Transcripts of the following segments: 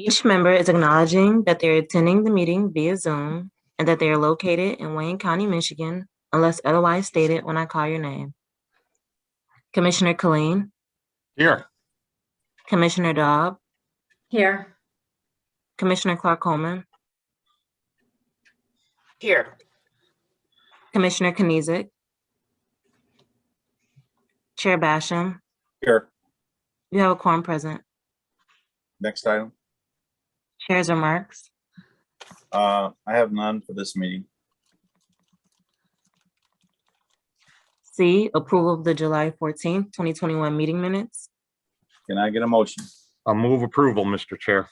Each member is acknowledging that they're attending the meeting via Zoom and that they are located in Wayne County, Michigan, unless otherwise stated when I call your name. Commissioner Killeen, Here. Commissioner Dobb, Here. Commissioner Clark-Coleman, Here. Commissioner Kniezek, Chair Basham. Here. You have a quorum present. Next item. Chair's remarks. I have none for this meeting. C, approval of the July 14th, 2021 meeting minutes. Can I get a motion? I'll move approval, Mr. Chair.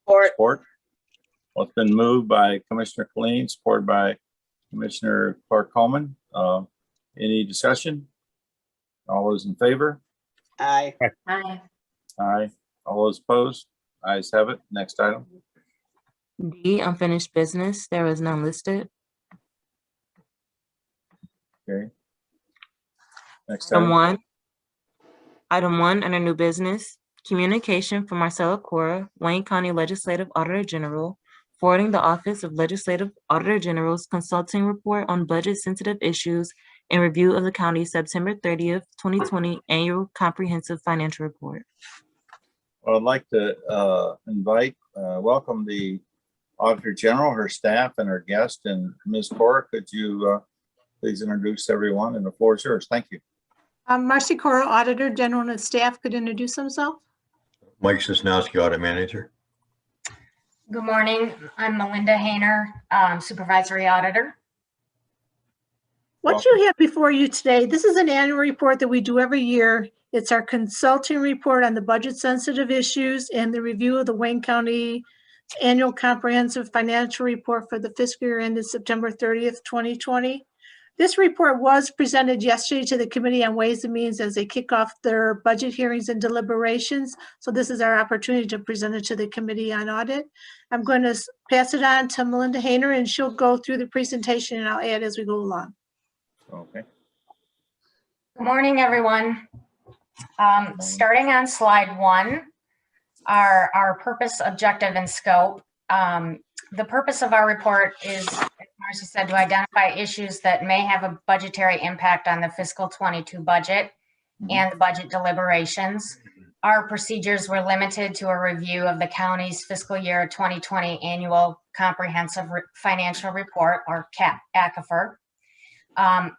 Support. Well, it's been moved by Commissioner Killeen, supported by Commissioner Clark-Coleman. Any discussion? All those in favor? Aye. Aye. Aye. All those opposed? Ayes have it. Next item. D, unfinished business. There is none listed. Okay. Next Item item. one. Item one, under new business, communication from Marcella Cora, Wayne County Legislative Auditor General, forwarding the Office of Legislative Auditor General's consulting report on budget-sensitive issues and review of the county's September 30th, 2020 annual comprehensive financial report. Well, I'd like to welcome the Auditor General, her staff, and her guest. And Ms. Cora, could you please introduce everyone? And the floor is yours. Thank you. Marcy Cora, Auditor General, and staff could introduce themselves. Mike Sosnowski, Audit Manager. Good morning. I'm Melinda Hayner, Supervisory Auditor. What you have before you today, this is an annual report that we do every year. It's our consulting report on the budget-sensitive issues and the review of the Wayne County Annual Comprehensive Financial Report for the fiscal year ended September 30th, 2020. This report was presented yesterday to the Committee on Ways and Means as they kick off their budget hearings and deliberations. So this is our opportunity to present it to the Committee on Audit. I'm going to pass it on to Melinda Hayner, and she'll go through the presentation, and I'll add as we go along. Okay. Good morning, everyone. Starting on slide 1, our purpose, objective, and scope. The purpose of our report is, as Marcy said, to identify issues that may have a budgetary impact on the fiscal 22 budget and the budget deliberations. Our procedures were limited to a review of the county's fiscal year 2020 annual comprehensive financial report, or ACFR.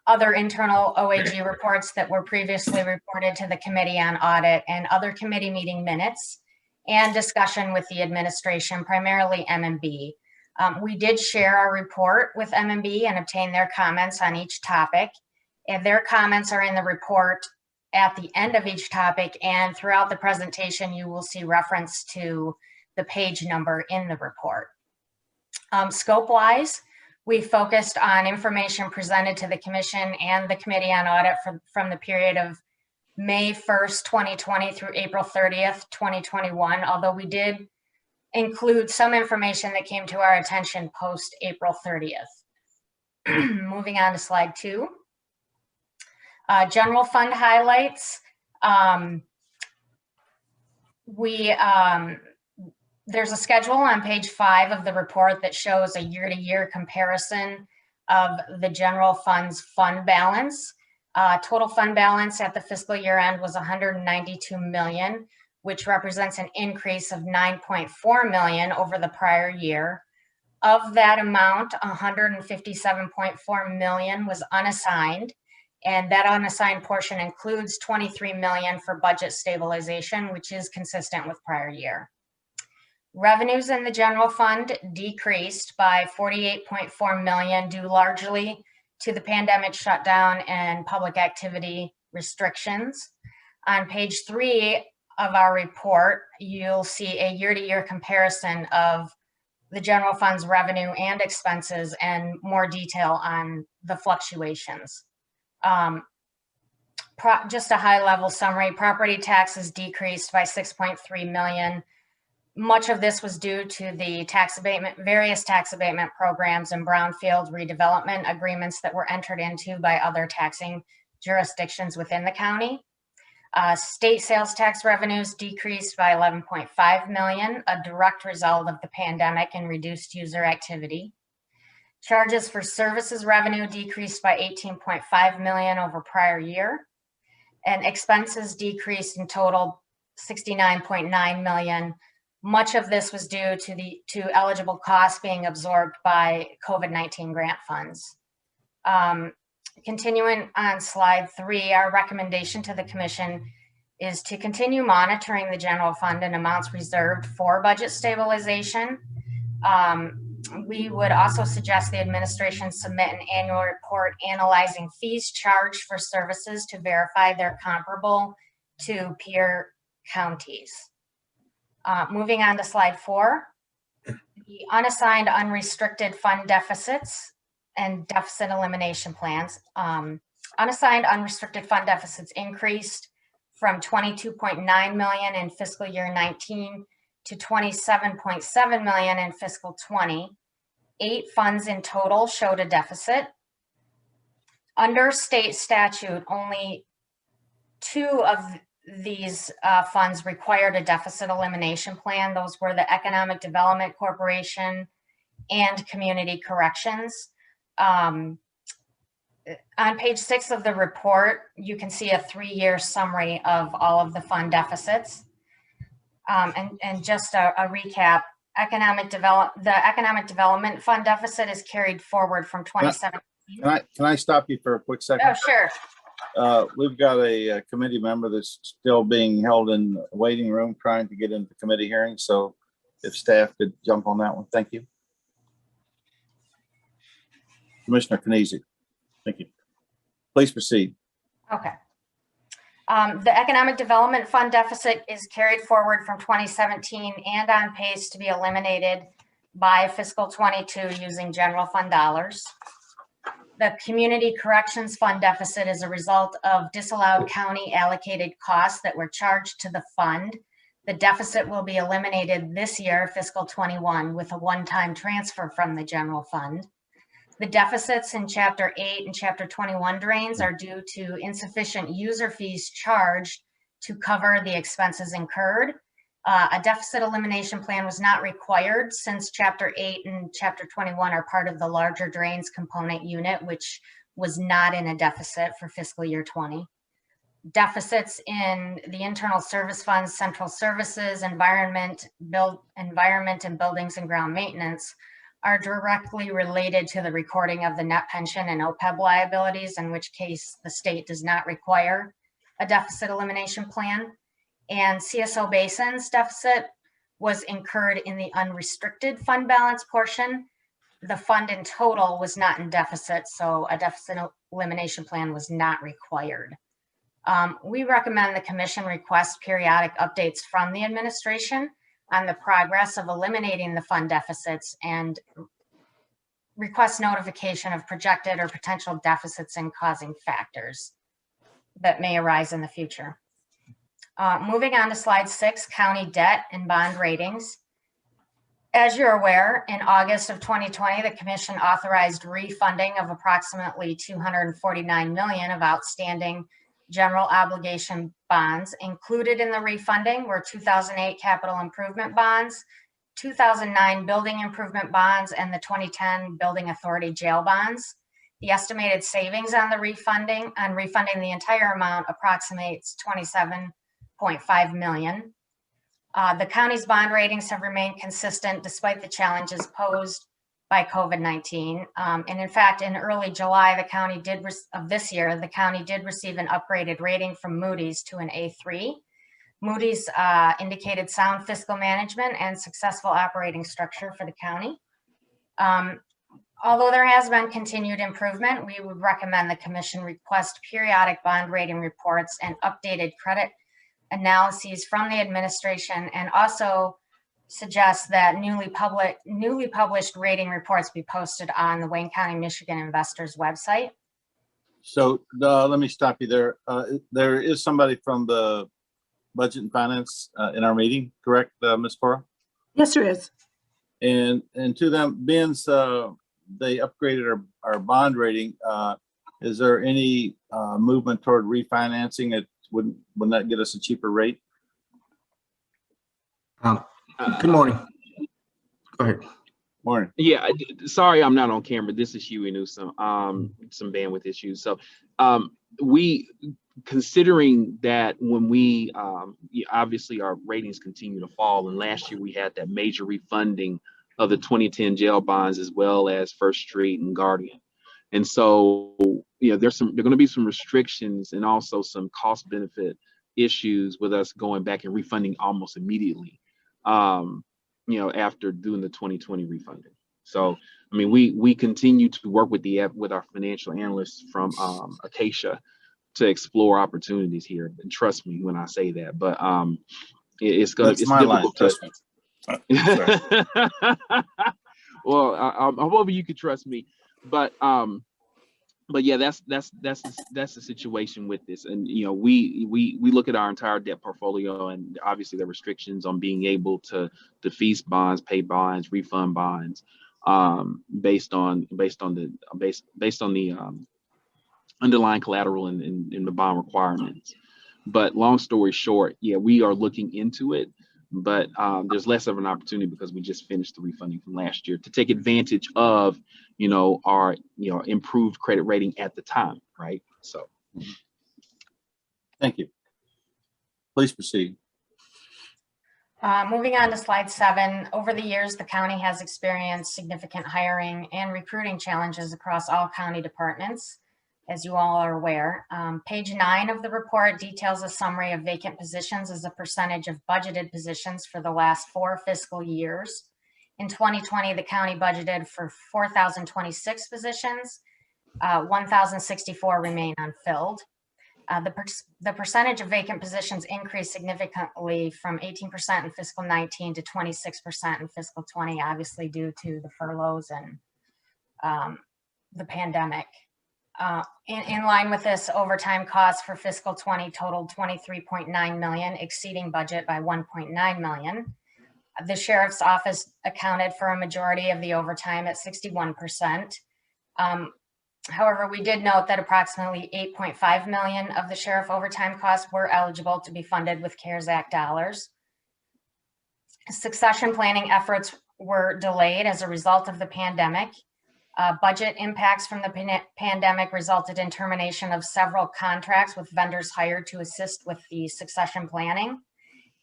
Other internal OAG reports that were previously reported to the Committee on Audit, and other committee meeting minutes, and discussion with the administration, primarily M&B. We did share our report with M&B and obtain their comments on each topic, and their comments are in the report at the end of each topic, and throughout the presentation you will see reference to the page number in the report. Scope-wise, we focused on information presented to the Commission and the Committee on Audit from the period of May 1st, 2020 through April 30th, 2021, although we did include some information that came to our attention post April 30th. Moving on to slide 2. General fund highlights. There's a schedule on page 5 of the report that shows a year-to-year comparison of the general fund's fund balance. Total fund balance at the fiscal year end was $192 million, which represents an increase of $9.4 million over the prior year. Of that amount, $157.4 million was unassigned, and that unassigned portion includes $23 million for budget stabilization, which is consistent with prior year. Revenues in the general fund decreased by $48.4 million, due largely to the pandemic shutdown and public activity restrictions. On page 3 of our report, you'll see a year-to-year comparison of the general fund's revenue and expenses and more detail on the fluctuations. Just a high-level summary: property taxes decreased by $6.3 million. Much of this was due to the various tax abatement programs and brownfield redevelopment agreements that were entered into by other taxing jurisdictions within the county. State sales tax revenues decreased by 11.5 million, a direct result of the pandemic and reduced user activity. Charges for services revenue decreased by 18.5 million over prior year, and expenses decreased in total 69.9 million. Much of this was due to eligible costs being absorbed by COVID-19 grant funds. Continuing on slide 3, our recommendation to the commission is to continue monitoring the general fund and amounts reserved for budget stabilization. We would also suggest the administration submit an annual report analyzing fees charged for services to verify they're comparable to peer counties. Moving on to slide 4, the unassigned unrestricted fund deficits and deficit elimination plans. Unassigned unrestricted fund deficits increased from 22.9 million in fiscal year 19 to 27.7 million in fiscal 20. 8 funds in total showed a deficit. Under state statute, only 2 of these funds required a deficit elimination plan. Those were the Economic Development Corporation and Community Corrections. On page 6 of the report, you can see a 3-year summary of all of the fund deficits. And just a recap, the Economic Development Fund deficit is carried forward from 2017. Can I stop you for a quick second? Oh, sure. We've got a committee member that's still being held in the waiting room trying to get into committee hearing. So if staff could jump on that one, thank you. Commissioner Kniezek, thank you. Please proceed. Okay. The Economic Development Fund deficit is carried forward from 2017 and on pace to be eliminated by fiscal 22 using general fund dollars. The Community Corrections Fund deficit is a result of disallowed county allocated costs that were charged to the fund. The deficit will be eliminated this year, fiscal 21, with a one-time transfer from the general fund. The deficits in Chapter 8 and Chapter 21 drains are due to insufficient user fees charged to cover the expenses incurred. A deficit elimination plan was not required since Chapter 8 and Chapter 21 are part of the larger drains component unit, which was not in a deficit for fiscal year 20. Deficits in the internal service funds, central services, environment and buildings and ground maintenance are directly related to the recording of the net pension and OPEB liabilities, in which case the state does not require a deficit elimination plan. And CSO Basin's deficit was incurred in the unrestricted fund balance portion. The fund in total was not in deficit, so a deficit elimination plan was not required. We recommend the commission request periodic updates from the administration on the progress of eliminating the fund deficits and request notification of projected or potential deficits and causing factors that may arise in the future. Moving on to slide 6, county debt and bond ratings. As you're aware, in August of 2020, the commission authorized refunding of approximately 249 million of outstanding general obligation bonds. Included in the refunding were 2008 capital improvement bonds, 2009 building improvement bonds, and the 2010 building authority jail bonds. The estimated savings on refunding the entire amount approximates 27.5 million. The county's bond ratings have remained consistent despite the challenges posed by COVID-19. And in fact, in early July, the county did receive an upgraded rating from Moody's to an A3. Moody's indicated sound fiscal management and successful operating structure for the county. Although there has been continued improvement, we would recommend the commission request periodic bond rating reports and updated credit analyses from the administration, and also suggest that newly published rating reports be posted on the Wayne County, Michigan Investors website. So let me stop you there. There is somebody from the Budget and Finance in our meeting, correct, Ms. Cora? Yes, there is. And to them, Ben's, they upgraded our bond rating. Is there any movement toward refinancing it wouldn't that get us a cheaper rate? Good morning. Go ahead. Morning. Yeah, sorry, I'm not on camera. This is Huey Newsom. Some bandwidth issues. So, we considering that when we obviously our ratings continue to fall, and last year we had that major refunding of the 2010 jail bonds as well as First Street and Guardian, and so there are going to be some restrictions and also some cost benefit issues with us going back and refunding almost immediately. After doing the 2020 refunding. So, I mean, we continue to work with our financial analysts from Acacia to explore opportunities here. And trust me when I say that, but it's difficult. Trust me. Well, I'm hoping you could trust me, but yeah, that's the situation with this. And we look at our entire debt portfolio, and obviously there are restrictions on being able to defease bonds, pay bonds, refund bonds, based on the underlying collateral and the bond requirements. But long story short, yeah, we are looking into it, but there's less of an opportunity because we just finished the refunding from last year to take advantage of our improved credit rating at the time, right? So thank you. Please proceed. Moving on to slide 7, over the years, the county has experienced significant hiring and recruiting challenges across all county departments, as you all are aware. Page 9 of the report details a summary of vacant positions as a percentage of budgeted positions for the last 4 fiscal years. In 2020, the county budgeted for 4,026 positions, 1,064 remain unfilled. The percentage of vacant positions increased significantly from 18% in fiscal 19 to 26% in fiscal 20, obviously due to the furloughs and the pandemic. In line with this, overtime costs for fiscal 20 totaled $23.9 million, exceeding budget by $1.9 million. The sheriff's office accounted for a majority of the overtime at 61%. However, we did note that approximately $8.5 million of the sheriff overtime costs were eligible to be funded with CARES Act dollars. Succession planning efforts were delayed as a result of the pandemic. Budget impacts from the pandemic resulted in termination of several contracts with vendors hired to assist with the succession planning.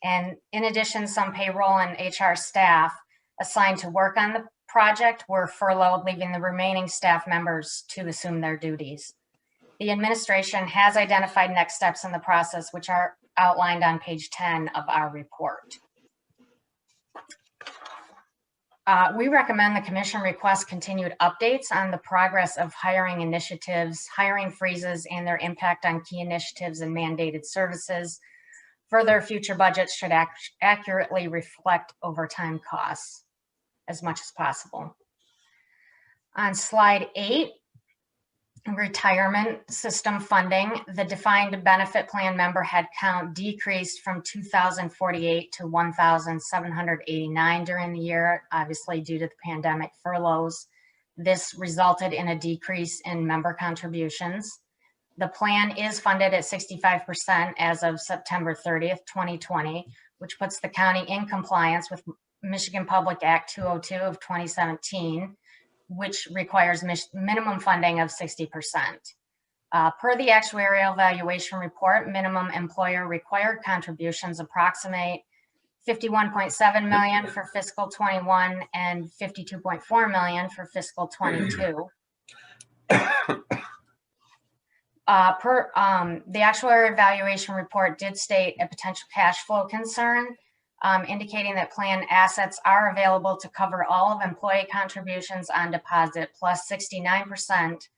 And in addition, some payroll and HR staff assigned to work on the project were furloughed, leaving the remaining staff members to assume their duties. The administration has identified next steps in the process, which are outlined on page 10 of our report. We recommend the commission request continued updates on the progress of hiring initiatives, hiring freezes, and their impact on key initiatives and mandated services. Further, future budgets should accurately reflect overtime costs as much as possible. On slide 8, retirement system funding, the defined benefit plan member headcount decreased from 2,048 to 1,789 during the year, obviously due to the pandemic furloughs. This resulted in a decrease in member contributions. The plan is funded at 65% as of September 30th, 2020, which puts the county in compliance with Michigan Public Act 202 of 2017, which requires minimum funding of 60%. Per the actuarial valuation report, minimum employer required contributions approximate $51.7 million for fiscal 21 and $52.4 million for fiscal 22. The actuarial valuation report did state a potential cash flow concern, indicating that plan assets are available to cover all of employee contributions on deposit plus 69%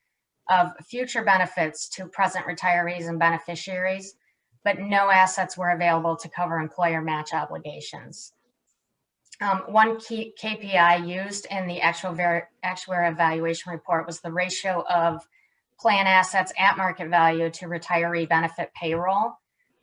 of future benefits to present retirees and beneficiaries, but no assets were available to cover employer match obligations. One key KPI used in the actuarial valuation report was the ratio of plan assets at market value to retiree benefit payroll.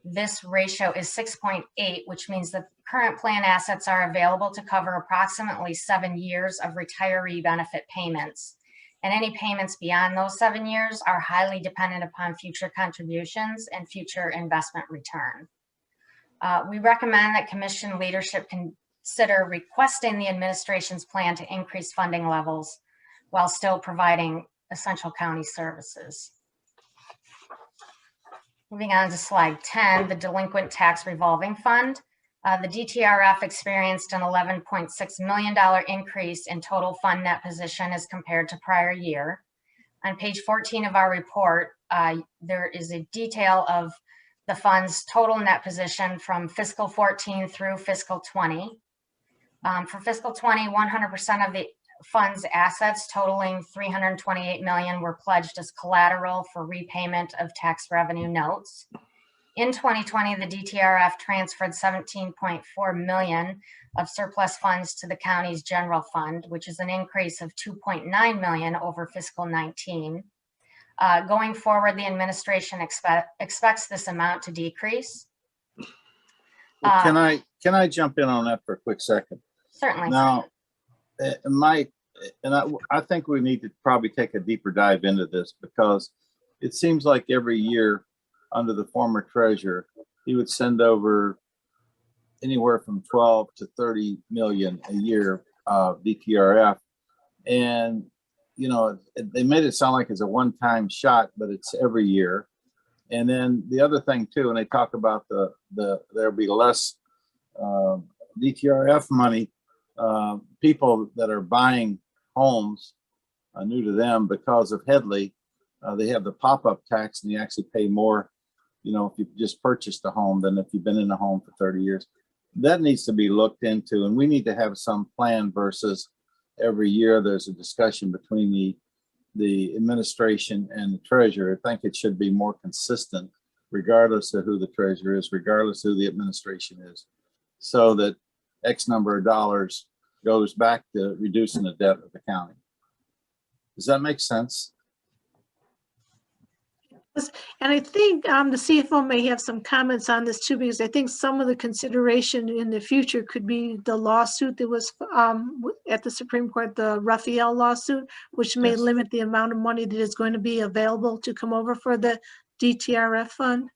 This ratio is 6.8, which means that current plan assets are available to cover approximately 7 years of retiree benefit payments. and any payments beyond those 7 years are highly dependent upon future contributions and future investment return. We recommend that commission leadership consider requesting the administration's plan to increase funding levels while still providing essential county services. Moving on to slide 10, the Delinquent Tax Revolving Fund. The DTRF experienced an $11.6 million increase in total fund net position as compared to prior year. On page 14 of our report, there is a detail of the fund's total net position from fiscal 14 through fiscal 20. For fiscal 20, 100% of the fund's assets totaling $328 million were pledged as collateral for repayment of tax revenue notes. In 2020, the DTRF transferred $17.4 million of surplus funds to the county's general fund, which is an increase of $2.9 million over fiscal 19. Going forward, the administration expects this amount to decrease. Well, can I jump in on that for a quick second? Certainly. Now, I think we need to probably take a deeper dive into this, because it seems like every year under the former treasurer, he would send over anywhere from 12 to 30 million a year DTRF. And, you know, they made it sound like it's a one-time shot, but it's every year. And then the other thing too, when they talk about there'll be less DTRF money, people that are buying homes new to them because of Headley, they have the pop-up tax, and you actually pay more, you know, if you just purchased a home than if you've been in a home for 30 years. That needs to be looked into, and we need to have some plan versus every year there's a discussion between the administration and the treasurer. I think it should be more consistent, regardless of who the treasurer is, regardless of who the administration is, so that X number of dollars goes back to reducing the debt of the county. Does that make sense? And I think the CFO may have some comments on this too, because I think some of the consideration in the future could be the lawsuit that was at the Supreme Court, the Raphael lawsuit, which may limit the amount of money that is going to be available to come over for the DTRF fund.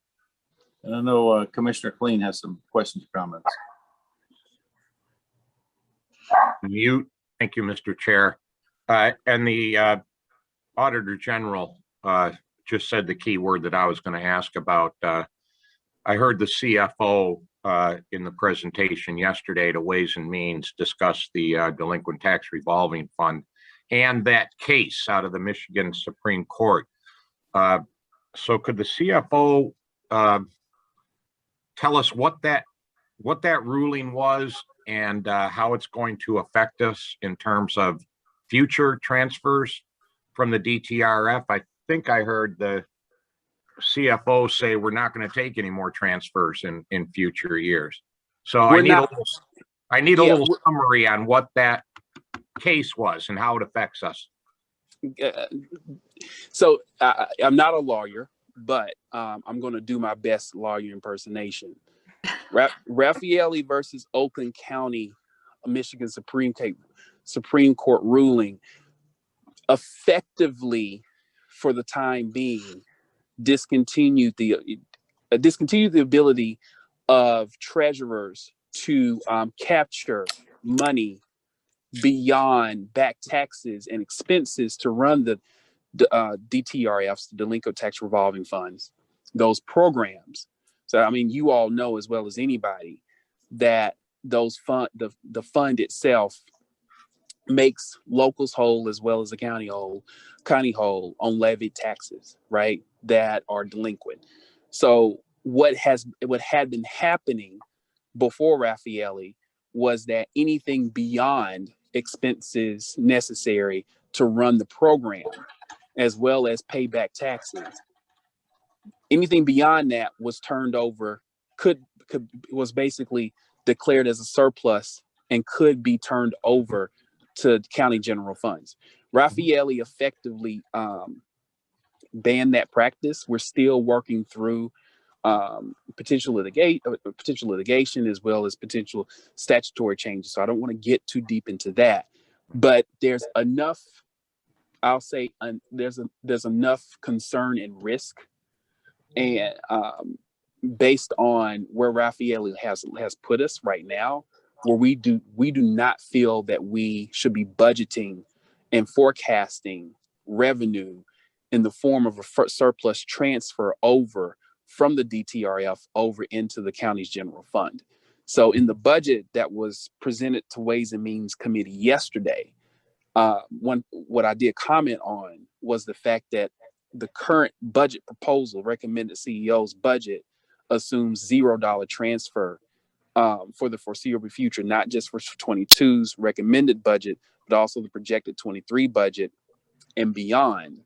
And I know Commissioner Clean has some questions or comments. Mute. Thank you, Mr. Chair. And the Auditor General just said the key word that I was going to ask about. I heard the CFO in the presentation yesterday to Ways and Means discuss the Delinquent Tax Revolving Fund and that case out of the Michigan Supreme Court. So could the CFO tell us what that ruling was and how it's going to affect us in terms of future transfers from the DTRF? I think I heard the CFO say we're not going to take any more transfers in future years. So I need a little summary on what that case was and how it affects us. So I'm not a lawyer, but I'm going to do my best lawyer impersonation. Raffaele versus Oakland County, Michigan Supreme Court ruling effectively, for the time being, discontinued the ability of treasurers to capture money beyond back taxes and expenses to run the DTRFs, the Delinquent Tax Revolving Funds, those programs. So, I mean, you all know as well as anybody that those the fund itself makes locals whole as well as the county whole on levied taxes, right, that are delinquent. So what had been happening before Raffaele was that anything beyond expenses necessary to run the program, as well as pay back taxes, anything beyond that was turned over, was basically declared as a surplus and could be turned over to county general funds. Raffaele effectively banned that practice. We're still working through potential litigation as well as potential statutory changes. So I don't want to get too deep into that, but there's enough I'll say there's enough concern and risk, and based on where Raphael has put us right now, where we do not feel that we should be budgeting and forecasting revenue in the form of a surplus transfer over from the DTRF over into the county's general fund. So in the budget that was presented to Ways and Means Committee yesterday, what I did comment on was the fact that the current budget proposal, recommended CEO's budget, assumes $0 transfer for the foreseeable future, not just for 22's recommended budget, but also the projected 23 budget and beyond,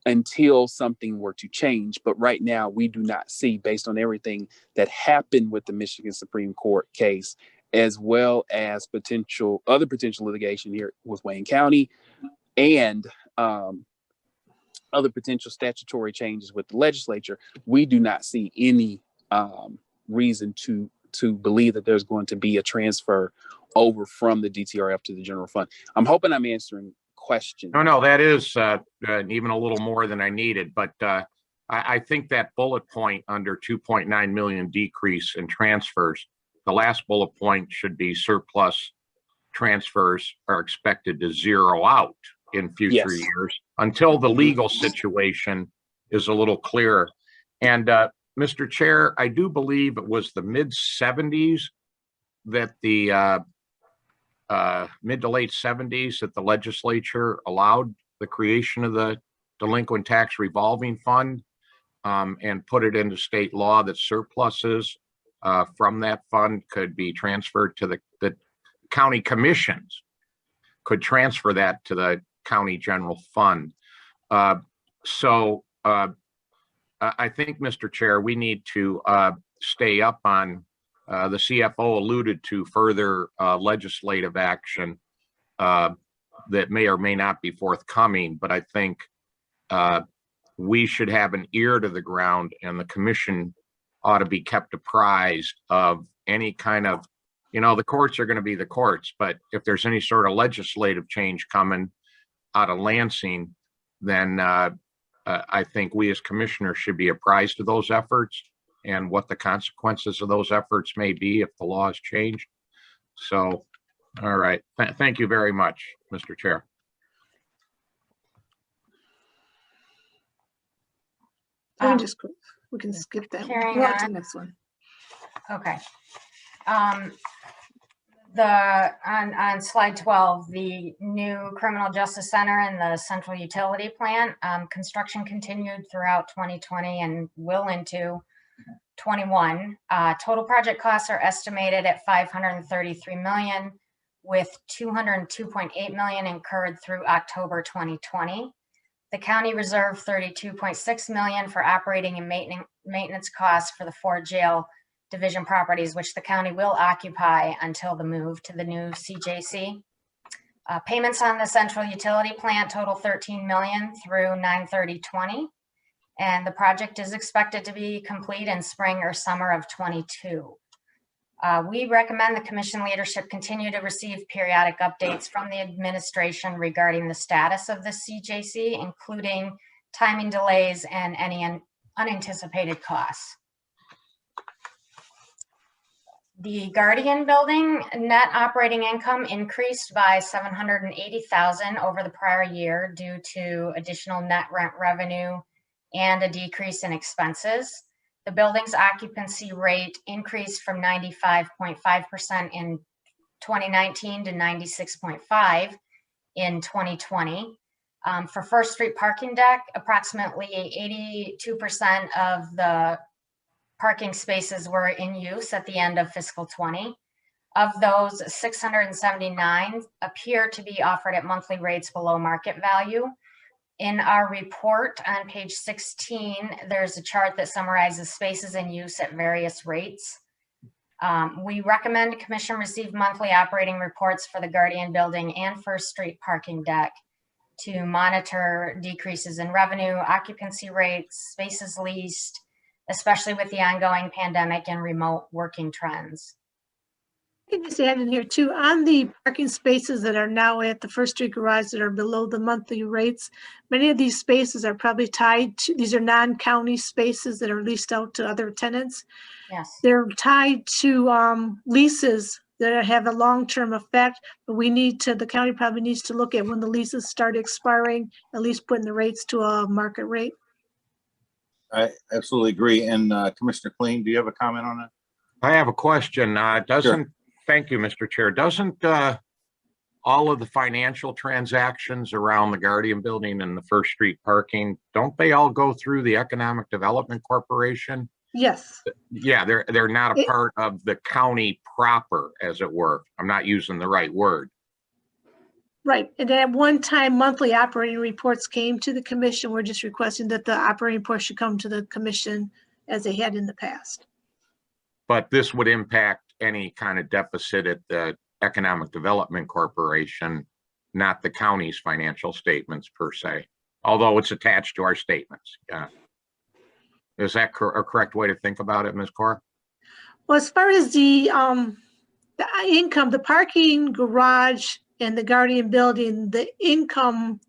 until something were to change. But right now, we do not see, based on everything that happened with the Michigan Supreme Court case, as well as other potential litigation here with Wayne County, and other potential statutory changes with the legislature, we do not see any reason to believe that there's going to be a transfer over from the DTRF to the general fund. I'm hoping I'm answering questions. No, that is even a little more than I needed, but I think that bullet point under 2.9 million decrease in transfers, the last bullet point should be surplus transfers are expected to zero out in future years until the legal situation is a little clearer. And Mr. Chair, I do believe it was the mid-70s that the mid to late 70s that the legislature allowed the creation of the Delinquent Tax Revolving Fund and put it into state law that surpluses from that fund could be transferred to the county commissions, could transfer that to the county general fund. So I think, Mr. Chair, we need to stay up on the CFO alluded to further legislative action that may or may not be forthcoming, but I think we should have an ear to the ground, and the commission ought to be kept apprised of any kind of, the courts are going to be the courts, but if there's any sort of legislative change coming out of Lansing, then I think we as commissioners should be apprised of those efforts and what the consequences of those efforts may be if the law is changed. So, all right. Thank you very much, Mr. Chair. We can skip that. Carrying Go on to on. the next one. Okay. On slide 12, the new criminal justice center and the central utility plant, construction continued throughout 2020 and will into 21. Total project costs are estimated at $533 million, with $202.8 million incurred through October 2020. The county reserved $32.6 million for operating and maintenance costs for the 4 jail division properties, which the county will occupy until the move to the new CJC. Payments on the central utility plant total $13 million through 9/30/20, and the project is expected to be complete in spring or summer of 22. We recommend the commission leadership continue to receive periodic updates from the administration regarding the status of the CJC, including timing delays and any unanticipated costs. The Guardian building net operating income increased by $780,000 over the prior year due to additional net rent revenue and a decrease in expenses. The building's occupancy rate increased from 95.5% in 2019 to 96.5% in 2020. For First Street parking deck, approximately 82% of the parking spaces were in use at the end of fiscal 20. Of those, 679 appear to be offered at monthly rates below market value. In our report on page 16, there's a chart that summarizes spaces in use at various rates. We recommend commission receive monthly operating reports for the Guardian building and First Street parking deck to monitor decreases in revenue, occupancy rates, spaces leased, especially with the ongoing pandemic and remote working trends. can just add in here too, on the parking spaces that are now at the First Street Garage that are below the monthly rates, many of these spaces are probably tied to, these are non-county spaces that are leased out to other tenants. Yes. They're tied to leases that have a long-term effect, but we need to, the county probably needs to look at when the leases start expiring, at least putting the rates to a market rate. I absolutely agree. And Commissioner Kleen, do you have a comment on that? I have a question. Thank you, Mr. Chair. Doesn't all of the financial transactions around the Guardian Building and the First Street parking, don't they all go through the Economic Development Corporation? Yes. Yeah, they're not a part of the county proper, as it were. I'm not using the right word. Right. And at one time, monthly operating reports came to the commission. We're just requesting that the operating report should come to the commission as they had in the past. But this would impact any kind of deficit at the Economic Development Corporation, not the county's financial statements per se, although it's attached to our statements. Yeah. Is that a correct way to think about it, Ms. Cora? Well, as far as the income, the parking garage and the Guardian Building, the income,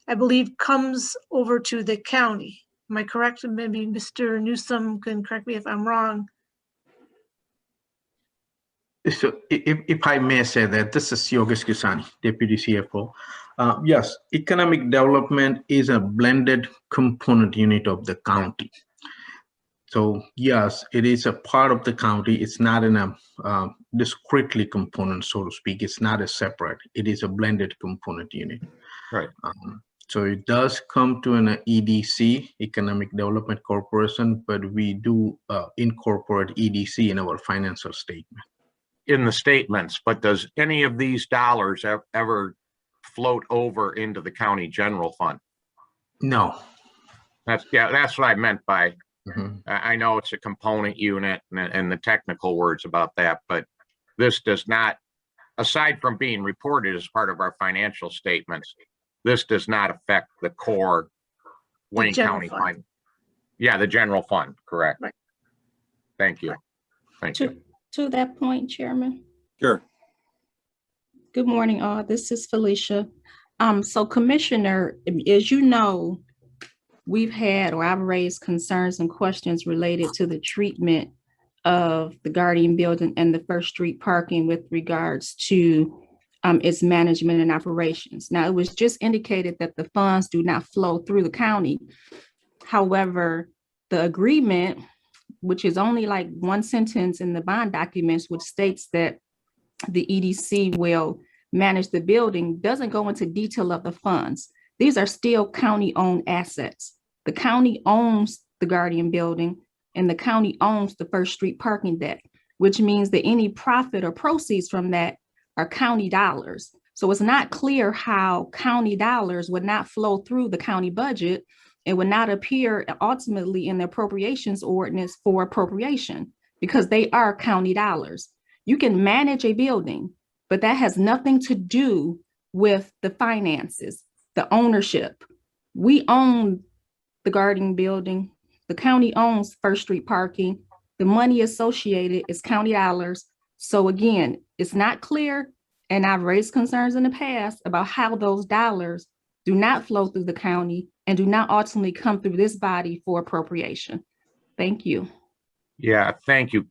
I believe, comes over to the county. Am I correct? Maybe Mr. Newsom can correct me if I'm wrong. So if I may say that, this is Yogesh Kisani, Deputy CFO. Yes, economic development is a blended component unit of the county. So yes, it is a part of the county. It's not in a discretely component, so to speak. It's not a separate. It is a blended component unit. Right. So it does come to an EDC, Economic Development Corporation, but we do incorporate EDC in our financial statement. In the statements, but does any of these dollars ever float over into the county general fund? No. That's what I meant by, I know it's a component unit and the technical words about that, but this does not, aside from being reported as part of our financial statements, this does not affect the core Wayne County fund. Yeah, the general fund, correct. Right. Thank you. Thank you. To that point, Chairman. Sure. Good morning, all. This is Felicia. So Commissioner, as you know, I've raised concerns and questions related to the treatment of the Guardian Building and the First Street parking with regards to its management and operations. Now, it was just indicated that the funds do not flow through the county. However, the agreement, which is only like one sentence in the bond documents, which states that the EDC will manage the building, doesn't go into detail of the funds. These are still county-owned assets. The county owns the Guardian Building and the county owns the First Street parking deck, which means that any profit or proceeds from that are county dollars. So it's not clear how county dollars would not flow through the county budget. It would not appear ultimately in the appropriations ordinance for appropriation because they are county dollars. You can manage a building, but that has nothing to do with the finances, the ownership. We own the Guardian Building. The county owns First Street parking. The money associated is county dollars. So again, it's not clear. And I've raised concerns in the past about how those dollars do not flow through the county and do not ultimately come through this body for appropriation. Thank you. Yeah, thank you,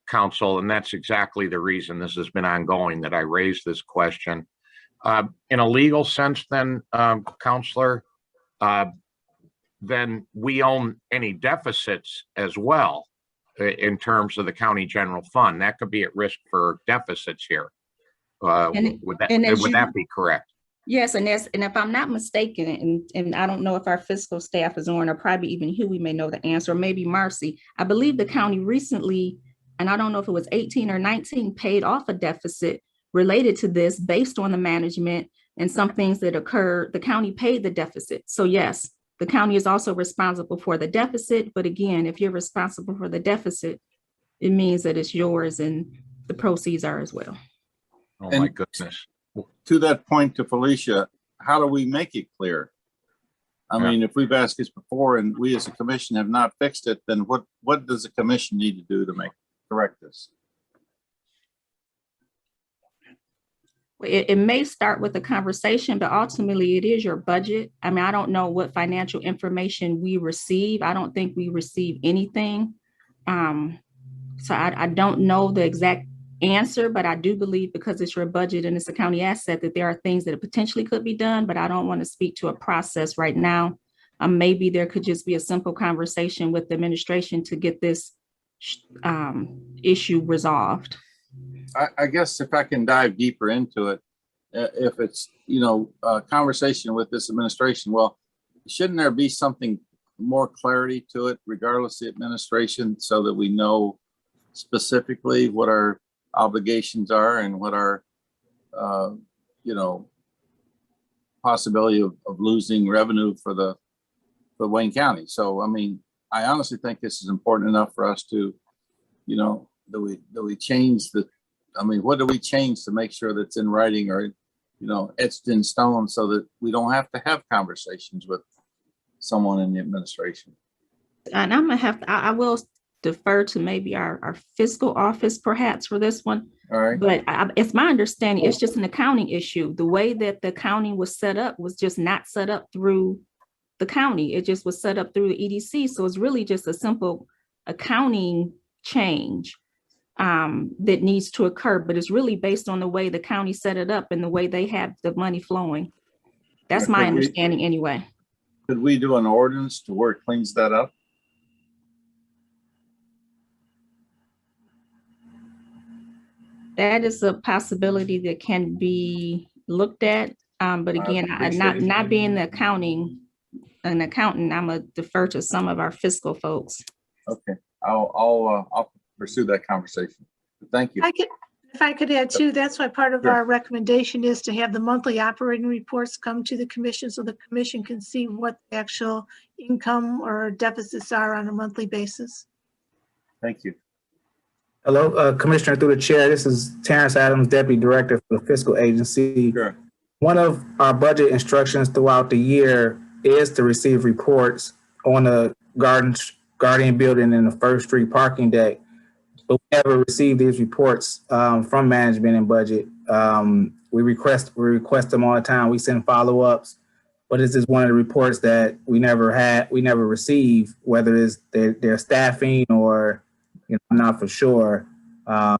Council. And that's exactly the reason this has been ongoing, that I raised this question. In a legal sense then, Counselor, then we own any deficits as well in terms of the county general fund. That could be at risk for deficits here. Would that be correct? Yes, and if I'm not mistaken, and I don't know if our fiscal staff is on, or probably even Huey may know the answer, or maybe Marcy, I believe the county recently, and I don't know if it was 18 or 19, paid off a deficit related to this based on the management and some things that occurred. The county paid the deficit. So yes, the county is also responsible for the deficit. But again, if you're responsible for the deficit, it means that it's yours and the proceeds are as well. Oh my goodness. To that point, to Felicia, how do we make it clear? I mean, if we've asked this before and we as a commission have not fixed it, then what does the commission need to do to correct this? It may start with a conversation, but ultimately it is your budget. I mean, I don't know what financial information we receive. I don't think we receive anything. So I don't know the exact answer, but I do believe because it's your budget and it's a county asset that there are things that potentially could be done, but I don't want to speak to a process right now. Maybe there could just be a simple conversation with the administration to get this issue resolved. I guess if I can dive deeper into it, if it's, a conversation with this administration, well, shouldn't there be something more clarity to it regardless of the administration so that we know specifically what our obligations are and what our, possibility of losing revenue for Wayne County. So, I mean, I honestly think this is important enough for us to, that we change what do we change to make sure that's in writing or, etched in stone so that we don't have to have conversations with someone in the administration. And I'm gonna have to, I will defer to maybe our fiscal office perhaps for this one. All right. But it's my understanding, it's just an accounting issue. The way that the county was set up was just not set up through the county. It just was set up through the EDC. So it's really just a simple accounting change that needs to occur, but it's really based on the way the county set it up and the way they have the money flowing. That's my understanding anyway. Could we do an ordinance to where it cleans that up? That is a possibility that can be looked at. But again, not being an accountant, I'm gonna defer to some of our fiscal folks. Okay, I'll pursue that conversation. Thank you. If I could add too, that's why part of our recommendation is to have the monthly operating reports come to the commission so the commission can see what the actual income or deficits are on a monthly basis. Thank you. Hello, Commissioner, through the chair. This is Terrence Adams, Deputy Director for the Fiscal Agency. Sure. One of our budget instructions throughout the year is to receive reports on the Guardian building and the First Street parking deck. But we never received these reports from management and budget. We request them all the time. We send follow-ups, but this is one of the reports that we never receive, whether it's their staffing or, I'm not for sure. But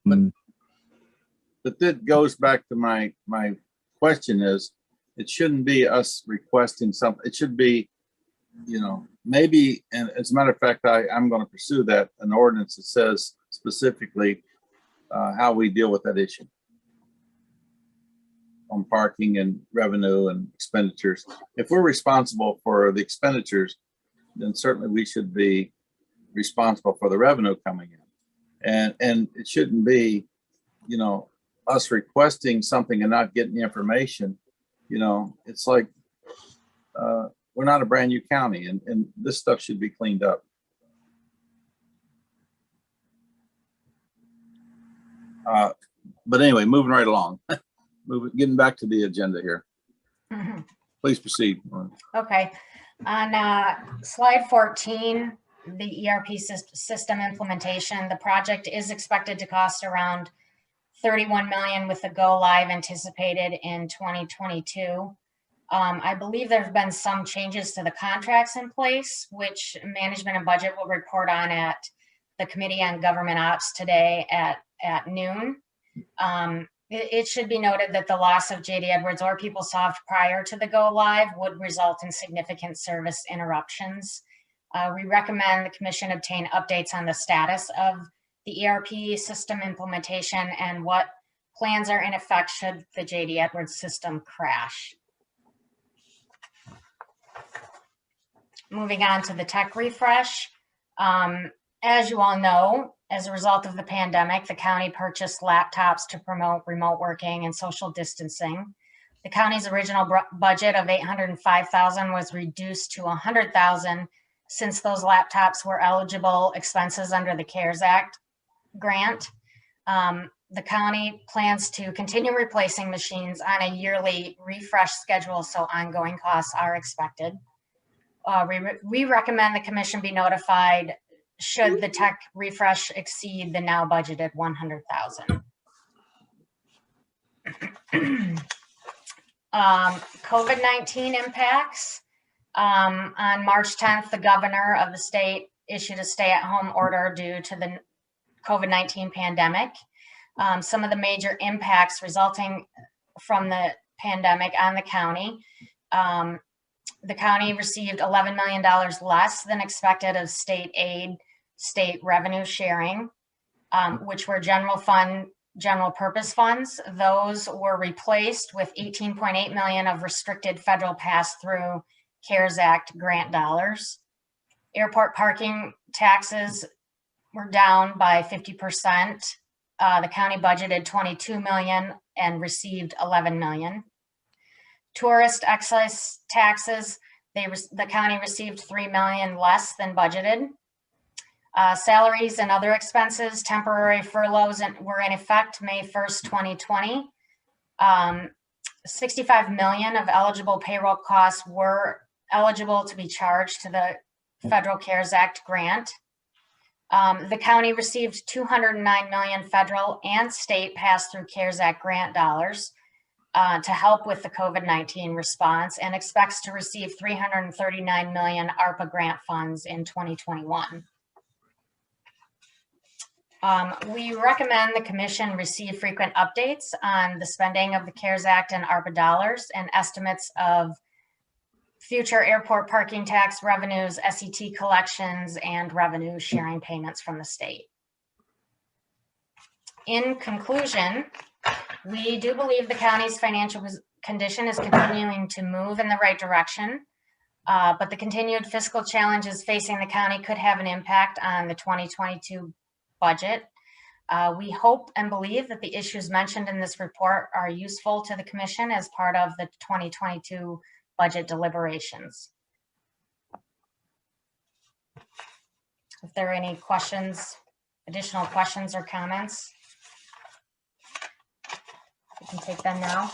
that goes back to my question is, it shouldn't be us requesting something. It should be, maybe, and as a matter of fact, I'm going to pursue that, an ordinance that says specifically how we deal with that issue on parking and revenue and expenditures. If we're responsible for the expenditures, then certainly we should be responsible for the revenue coming in. And it shouldn't be, us requesting something and not getting the information. It's like we're not a brand new county, and this stuff should be cleaned up. But anyway, moving right along, getting back to the agenda here. Mm-hmm. Please proceed. Okay. On slide 14, the ERP system implementation, the project is expected to cost around $31 million with the go live anticipated in 2022. I believe there's been some changes to the contracts in place, which management and budget will report on at the Committee on Government Ops today at noon. It should be noted that the loss of JD Edwards or PeopleSoft prior to the go live would result in significant service interruptions. We recommend the commission obtain updates on the status of the ERP system implementation and what plans are in effect should the JD Edwards system crash. Moving on to the tech refresh. As you all know, as a result of the pandemic, the county purchased laptops to promote remote working and social distancing. The county's original budget of $805,000 was reduced to $100,000 since those laptops were eligible expenses under the CARES Act grant. The county plans to continue replacing machines on a yearly refresh schedule, so ongoing costs are expected. We recommend the commission be notified should the tech refresh exceed the now budgeted $100,000. COVID-19 impacts. On March 10th, the governor of the state issued a stay-at-home order due to the COVID-19 pandemic. Some of the major impacts resulting from the pandemic on the county. The county received $11 million less than expected of state aid, state revenue sharing, which were general purpose funds. Those were replaced with $18.8 million of restricted federal pass-through CARES Act grant dollars. Airport parking taxes were down by 50%. The county budgeted $22 million and received $11 million. Tourist excise taxes, the county received $3 million less than budgeted. Salaries and other expenses, temporary furloughs were in effect May 1st, 2020. $65 million of eligible payroll costs were eligible to be charged to the Federal CARES Act grant. The county received $209 million federal and state pass-through CARES Act grant dollars to help with the COVID-19 response, and expects to receive $339 million ARPA grant funds in 2021. We recommend the commission receive frequent updates on the spending of the CARES Act and ARPA dollars and estimates of future airport parking tax revenues, SET collections, and revenue sharing payments from the state. In conclusion, we do believe the county's financial condition is continuing to move in the right direction, but the continued fiscal challenges facing the county could have an impact on the 2022 budget. We hope and believe that the issues mentioned in this report are useful to the commission as part of the 2022 budget deliberations. If there are any questions, additional questions or comments, we can take them now.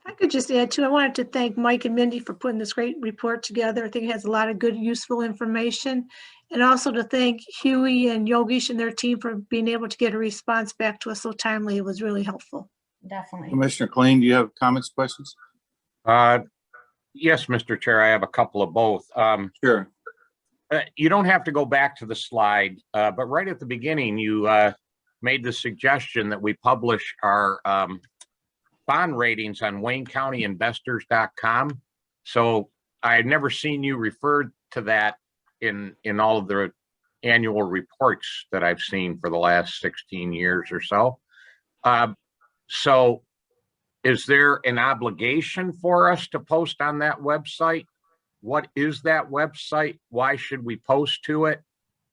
I could just add too, I wanted to thank Mike and Mindy for putting this great report together. I think it has a lot of good, useful information. And also to thank Huey and Yogesh and their team for being able to get a response back to us so timely. It was really helpful. Definitely. Commissioner Kleen, do you have comments, questions? Yes, Mr. Chair, I have a couple of both. Sure. You don't have to go back to the slide, but right at the beginning, you made the suggestion that we publish our bond ratings on WayneCountyInvestors.com. So I had never seen you refer to that in all of the annual reports that I've seen for the last 16 years or so. So is there an obligation for us to post on that website? What is that website? Why should we post to it?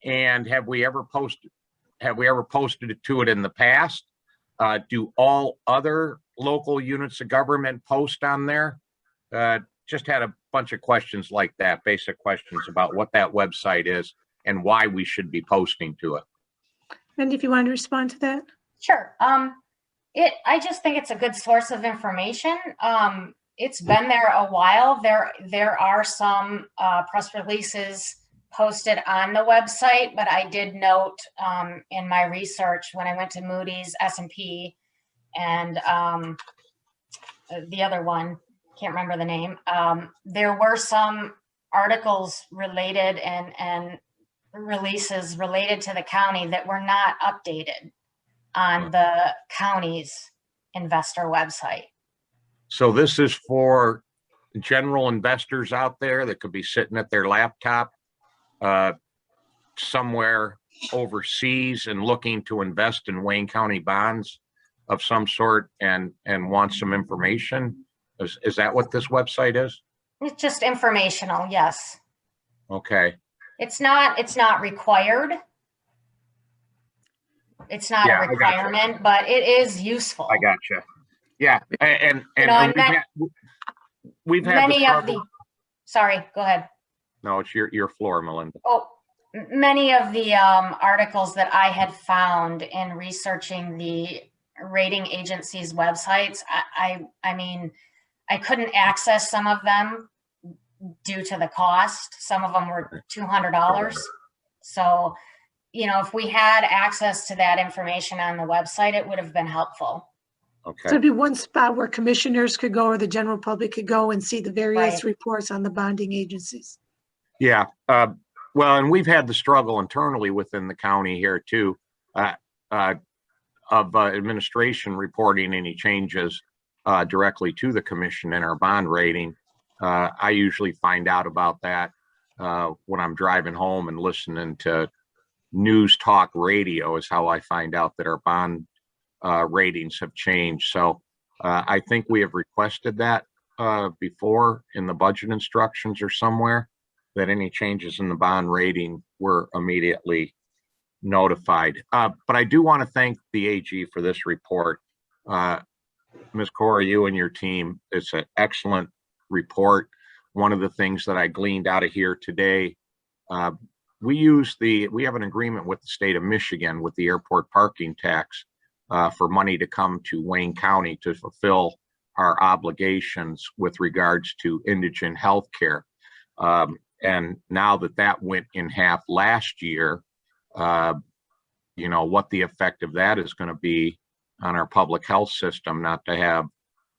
And have we ever posted it to it in the past? Do all other local units of government post on there? Just had a bunch of questions like that, basic questions about what that website is and why we should be posting to it. Mindy, if you wanted to respond to that. Sure. I just think it's a good source of information. It's been there a while. There are some press releases posted on the website, but I did note in my research when I went to Moody's, S&P, and the other one, can't remember the name. There were some articles related and releases related to the county that were not updated on the county's investor website. So this is for general investors out there that could be sitting at their laptop somewhere overseas and looking to invest in Wayne County bonds of some sort and want some information. Is that what this website is? It's just informational, yes. Okay. It's not required. It's not a requirement, but it is useful. I gotcha. Yeah, and we've had many of the. Sorry, go ahead. No, it's your floor, Melinda. Oh, many of the articles that I had found in researching the rating agencies' websites, I mean, I couldn't access some of them due to the cost. Some of them were $200. So, if we had access to that information on the website, it would have been helpful. So Okay, it'd be one spot where commissioners could go or the general public could go and see the various Right. reports on the bonding agencies. yeah. Well, and we've had the struggle internally within the county here too, of administration reporting any changes directly to the commission in our bond rating. I usually find out about that when I'm driving home and listening to news talk radio is how I find out that our bond ratings have changed. So I think we have requested that before in the budget instructions or somewhere, that any changes in the bond rating were immediately notified. But I do want to thank the AG for this report. Ms. Cora, you and your team, it's an excellent report. One of the things that I gleaned out of here today, we have an agreement with the state of Michigan with the airport parking tax for money to come to Wayne County to fulfill our obligations with regards to indigent health care. And now that went in half last year, what the effect of that is going to be on our public health system not to have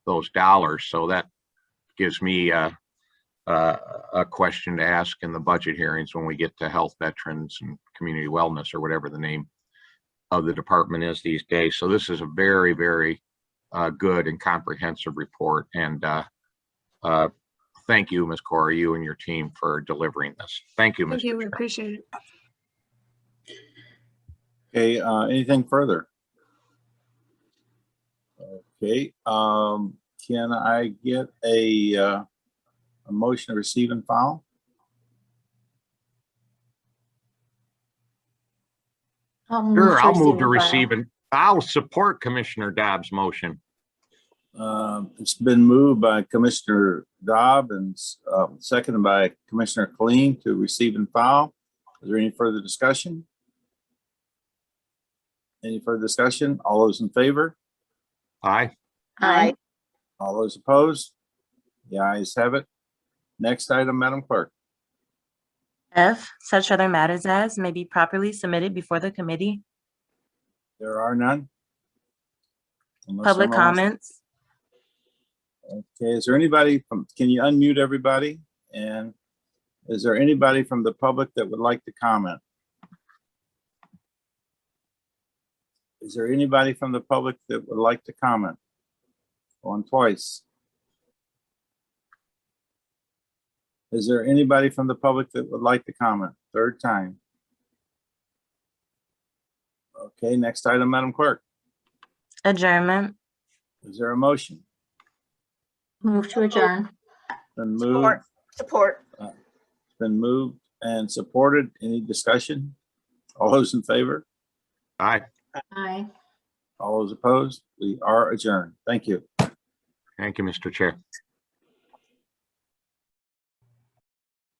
those dollars. So that gives me a question to ask in the budget hearings when we get to health, veterans, and community wellness, or whatever the name of the department is these days. So this is a very, very good and comprehensive report. And thank you, Ms. Cora, you and your team for delivering this. Thank you, Mr. Thank you, we Chair. appreciate it. Okay, anything further? Okay, can I get a motion to receive and file? Sure, I'll move to receive and I'll support Commissioner Dobbs' motion. It's been moved by Commissioner Dobb and seconded by Commissioner Kleen to receive and file. Is there any further discussion? Any further discussion? All those in favor? Aye. Aye. All those opposed? The ayes have it. Next item, Madam Clerk. F, such other matters as may be properly submitted before the committee. There are none. Unless Public someone wants- comments. Okay, is there anybody can you unmute everybody? And is there anybody from the public that would like to comment? Is there anybody from the public that would like to comment? Going twice. Is there anybody from the public that would like to comment? Third time. Okay, next item, Madam Clerk. Adjournment. Is there a motion? Move to adjourn. Been moved. Support. It's been moved and supported. Any discussion? All those in favor? Aye. Aye. All those opposed? We are adjourned. Thank you. Thank you, Mr. Chair.